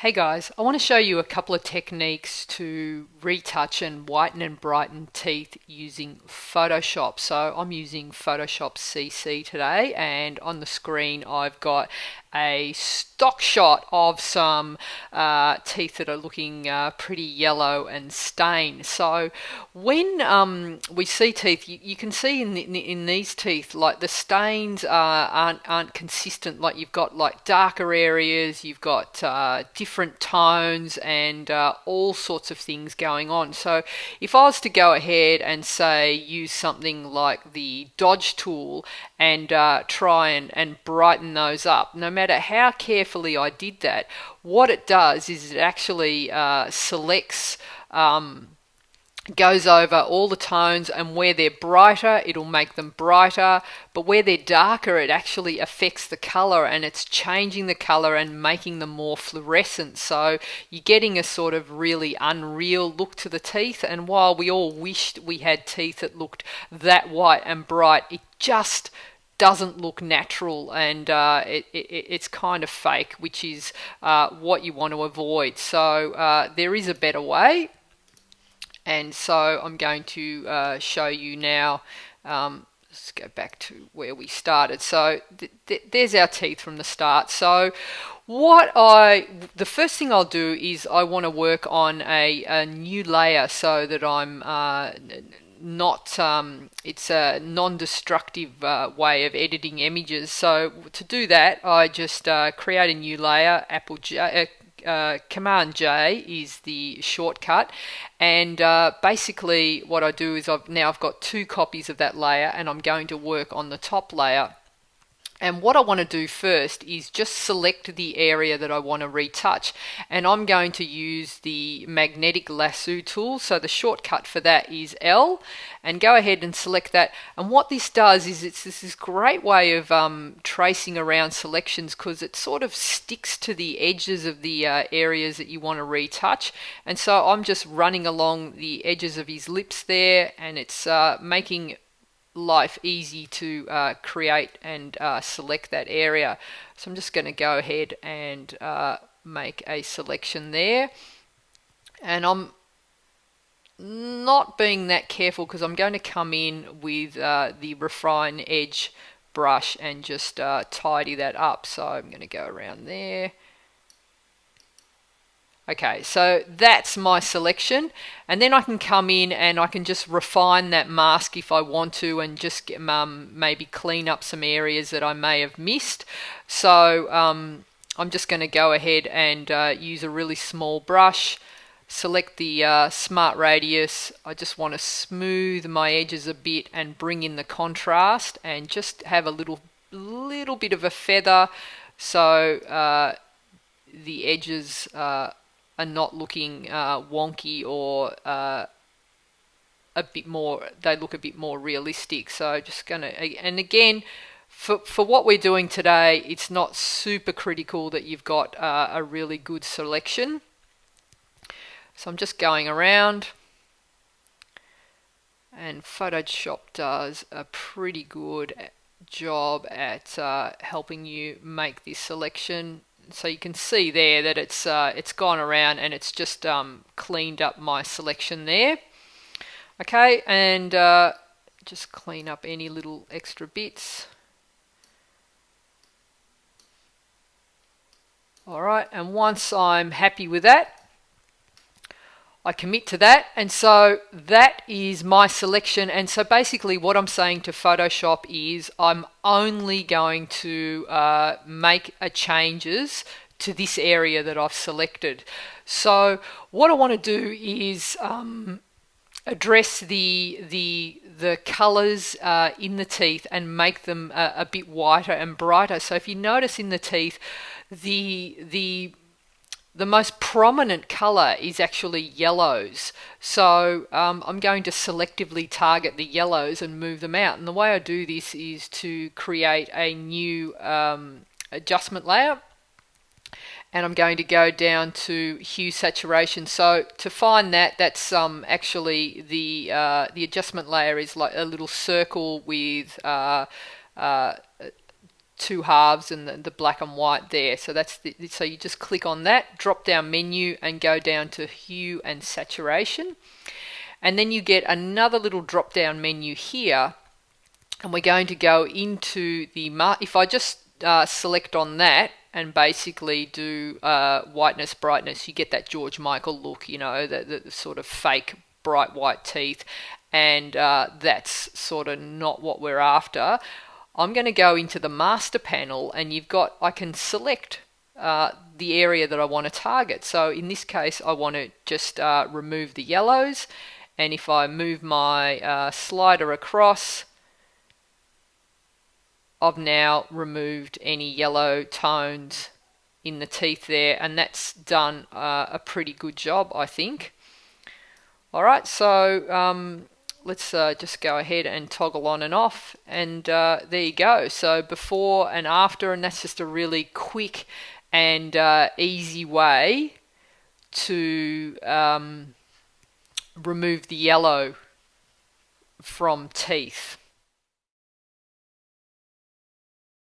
Hey guys, I want to show you a couple of techniques to retouch and whiten and brighten teeth using Photoshop. So I'm using Photoshop CC today, and on the screen I've got a stock shot of some teeth that are looking pretty yellow and stained. So when we see teeth, you can see in these teeth, like the stains aren't consistent. Like you've got like darker areas, you've got different tones, and all sorts of things going on. So if I was to go ahead and say use something like the Dodge tool and try and brighten those up, no matter how carefully I did that, what it does is it actually selects goes over all the tones, and where they're brighter it'll make them brighter, but where they're darker it actually affects the color, and it's changing the color and making them more fluorescent. So you're getting a sort of really unreal look to the teeth, and while we all wished we had teeth that looked that white and bright, it just doesn't look natural, and it's kind of fake, which is what you want to avoid. So there is a better way, and so I'm going to show you now. Let's go back to where we started. So there's our teeth from the start. So the first thing I'll do is I want to work on a new layer so that I'm not it's a non-destructive way of editing images. So to do that, I just create a new layer. Command J is the shortcut, and basically what I do is I've got two copies of that layer, and I'm going to work on the top layer. And what I want to do first is just select the area that I want to retouch, and I'm going to use the magnetic lasso tool. So the shortcut for that is L, and go ahead and select that. And what this does is it's this great way of tracing around selections, because it sort of sticks to the edges of the areas that you want to retouch. And so I'm just running along the edges of his lips there, and it's making life easy to create and select that area. So I'm just going to go ahead and make a selection there, and I'm not being that careful because I'm going to come in with the refine edge brush and just tidy that up. So I'm going to go around there. Okay, so that's my selection, and then I can come in and I can just refine that mask if I want to, and just get, maybe clean up some areas that I may have missed. So I'm just going to go ahead and use a really small brush, select the smart radius. I just want to smooth my edges a bit and bring in the contrast, and just have a little bit of a feather, so the edges are not looking wonky, or a bit more, they look a bit more realistic. So just gonna, and again, for what we're doing today, it's not super critical that you've got a really good selection. So I'm just going around, and Photoshop does a pretty good job at helping you make this selection. So you can see there that it's gone around, and it's just cleaned up my selection there. Okay, and just clean up any little extra bits. Alright, and once I'm happy with that, I commit to that, and so that is my selection. And so basically what I'm saying to Photoshop is I'm only going to make changes to this area that I've selected. So what I want to do is address the colors in the teeth and make them a bit whiter and brighter. So if you notice in the teeth, the most prominent color is actually yellows. So I'm going to selectively target the yellows and move them out. And the way I do this is to create a new adjustment layer. And I'm going to go down to hue saturation. So to find that, that's actually the adjustment layer is like a little circle with two halves and the black and white there. So so you just click on that drop down menu and go down to hue and saturation, and then you get another little drop down menu here, and we're going to go into the if I just select on that and basically do whiteness brightness, you get that George Michael look, you know, the sort of fake bright white teeth, and that's sort of not what we're after. I'm going to go into the master panel, and I can select the area that I want to target. So in this case I want to just remove the yellows, and if I move my slider across, I've now removed any yellow tones in the teeth there, and that's done a pretty good job, I think. Alright, so let's just go ahead and toggle on and off, and there you go. So before and after, and that's just a really quick and easy way to remove the yellow from teeth.